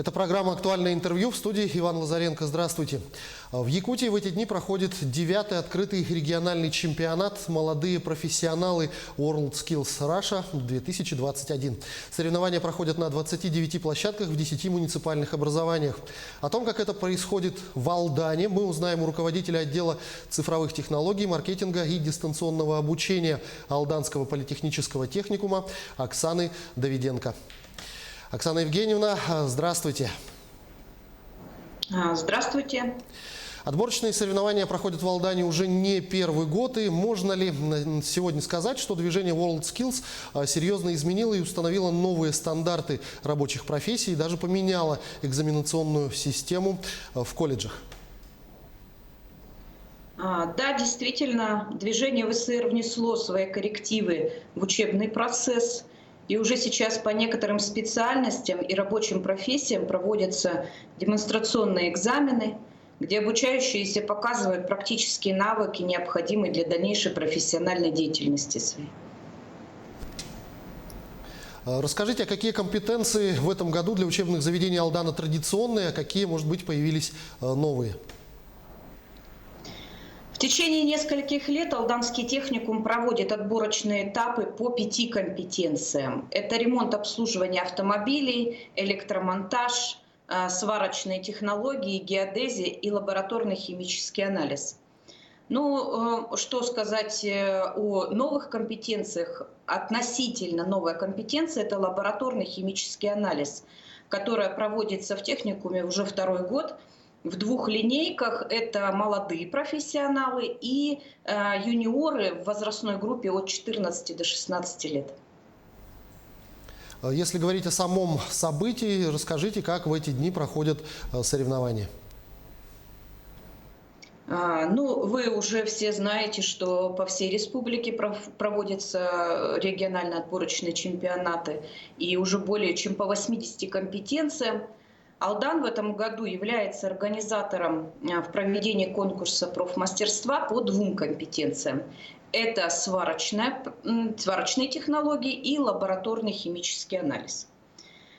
Это программа «Актуальное интервью», в студии Иван Лазаренко. Здравствуйте. В Якутии в эти дни проходит 9-й открытый региональный чемпионат «Молодые профессионалы WorldSkills Russia 2021». Соревнования проходят на 29 площадках в 10 муниципальных образованиях. О том, как это происходит в Алдане, мы узнаем у руководителя отдела цифровых технологий, маркетинга и дистанционного обучения Алданского политехнического техникума Оксаны Давиденко. Оксана Евгеньевна, здравствуйте. Здравствуйте. Отборочные соревнования проходят в Алдане уже не первый год. И можно ли сегодня сказать, что движение WorldSkills серьезно изменило и установило новые стандарты рабочих профессий и даже поменяло экзаменационную систему в колледжах? Да, действительно, движение ВСР внесло свои коррективы в учебный процесс. И уже сейчас по некоторым специальностям и рабочим профессиям проводятся демонстрационные экзамены, где обучающиеся показывают практические навыки, необходимые для дальнейшей профессиональной деятельности своей. Расскажите, а какие компетенции в этом году для учебных заведений Алдана традиционные, а какие, может быть, появились новые? В течение нескольких лет Алданский техникум проводит отборочные этапы по 5 компетенциям. Это ремонт обслуживания автомобилей, электромонтаж, сварочные технологии, геодезия и лабораторный химический анализ. Ну, что сказать о новых компетенциях? Относительно новая компетенция – это лабораторный химический анализ, которая проводится в техникуме уже второй год. В 2 линейках это молодые профессионалы и юниоры в возрастной группе от 14 до 16 лет. Если говорить о самом событии, расскажите, как в эти дни проходят соревнования. Ну, вы уже все знаете, что по всей республике проводятся региональные отборочные чемпионаты, и уже более чем по 80 компетенциям. Алдан в этом году является организатором в проведении конкурса профмастерства по 2 компетенциям. Это сварочные технологии и лабораторный химический анализ.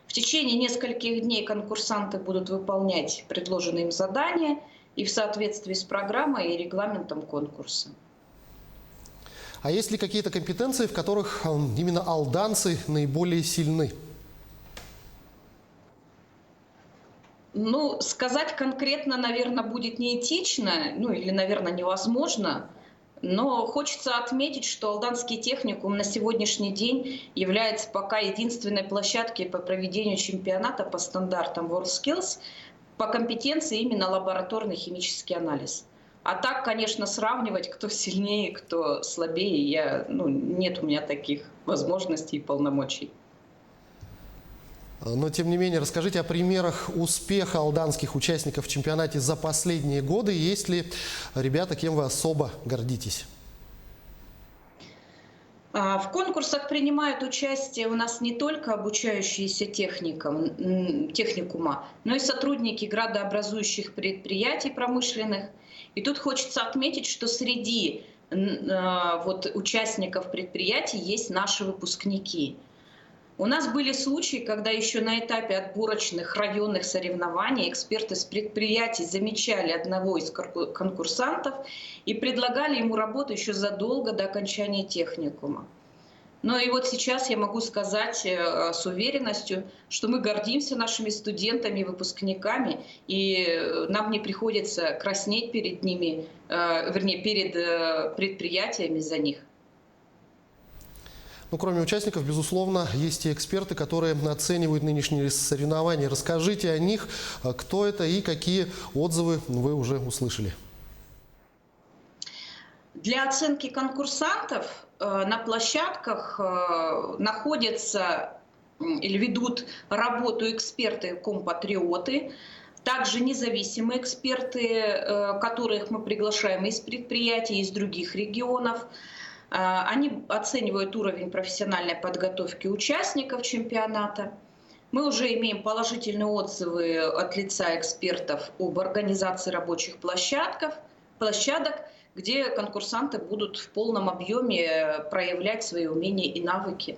В течение нескольких дней конкурсанты будут выполнять предложенные им задания и в соответствии с программой и регламентом конкурса. А есть ли какие-то компетенции, в которых именно алданцы наиболее сильны? Ну, сказать конкретно, наверное, будет неэтично, или, наверное, невозможно. Но хочется отметить, что Алданский техникум на сегодняшний день является пока единственной площадкой по проведению чемпионата по стандартам WorldSkills по компетенции именно лабораторный химический анализ. А так, конечно, сравнивать, кто сильнее, кто слабее, нет у меня таких возможностей и полномочий. Но, тем не менее, расскажите о примерах успеха алданских участников в чемпионате за последние годы. Есть ли ребята, кем вы особо гордитесь? В конкурсах принимают участие у нас не только обучающиеся техникума, но и сотрудники градообразующих предприятий промышленных. И тут хочется отметить, что среди участников предприятий есть наши выпускники. У нас были случаи, когда еще на этапе отборочных районных соревнований эксперты с предприятий замечали одного из конкурсантов и предлагали ему работу еще задолго до окончания техникума. Ну и вот сейчас я могу сказать с уверенностью, что мы гордимся нашими студентами и выпускниками, и нам не приходится краснеть перед ними, перед предприятиями за них. Ну, кроме участников, безусловно, есть и эксперты, которые оценивают нынешние соревнования. Расскажите о них, кто это и какие отзывы вы уже услышали. Для оценки конкурсантов на площадках находятся или ведут работу эксперты-компатриоты, также независимые эксперты, которых мы приглашаем из предприятий, из других регионов. Они оценивают уровень профессиональной подготовки участников чемпионата. Мы уже имеем положительные отзывы от лица экспертов об организации рабочих площадок, где конкурсанты будут в полном объеме проявлять свои умения и навыки.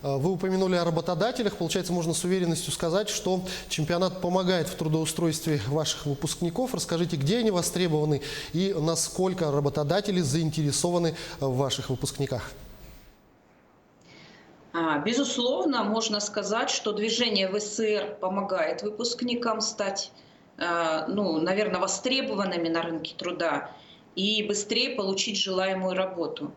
Вы упомянули о работодателях. Получается, можно с уверенностью сказать, что чемпионат помогает в трудоустройстве ваших выпускников. Расскажите, где они востребованы и насколько работодатели заинтересованы в ваших выпускниках? Безусловно, можно сказать, что движение ВСР помогает выпускникам стать, наверное, востребованными на рынке труда и быстрее получить желаемую работу.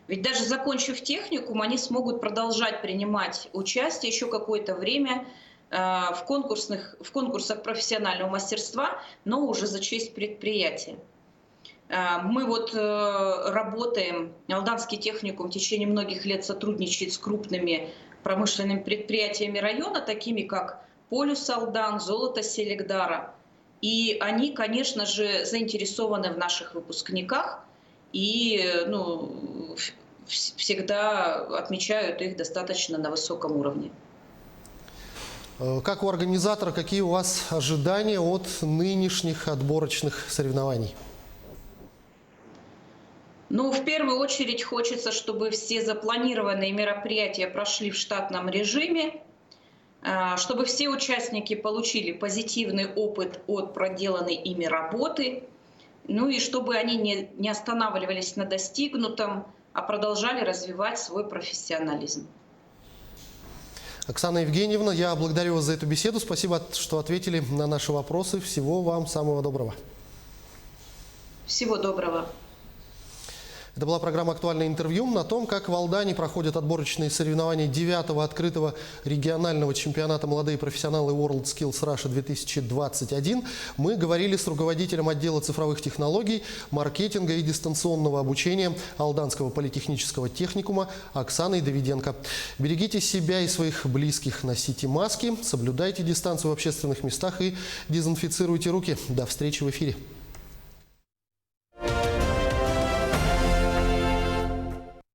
Ведь даже закончив техникум, они смогут продолжать принимать участие еще какое-то время в конкурсах профессионального мастерства, но уже за честь предприятия. Мы работаем, Алданский техникум в течение многих лет сотрудничает с крупными промышленными предприятиями района, такими как Полюс Алдан, Золото Селегдара. И они, конечно же, заинтересованы в наших выпускниках и всегда отмечают их достаточно на высоком уровне. Как у организатора, какие у вас ожидания от нынешних отборочных соревнований? В первую очередь хочется, чтобы все запланированные мероприятия прошли в штатном режиме, чтобы все участники получили позитивный опыт от проделанной ими работы, и чтобы они не останавливались на достигнутом, а продолжали развивать свой профессионализм. Оксана Евгеньевна, я благодарю вас за эту беседу. Спасибо, что ответили на наши вопросы. Всего вам самого доброго. Всего доброго. Это была программа «Актуальное интервью» на том, как в Алдане проходят отборочные соревнования 9-го открытого регионального чемпионата «Молодые профессионалы WorldSkills Russia 2021. Мы говорили с руководителем отдела цифровых технологий, маркетинга и дистанционного обучения Алданского политехнического техникума Оксаной Давиденко. Берегите себя и своих близких, носите маски, соблюдайте дистанцию в общественных местах и дезинфицируйте руки. До встречи в эфире.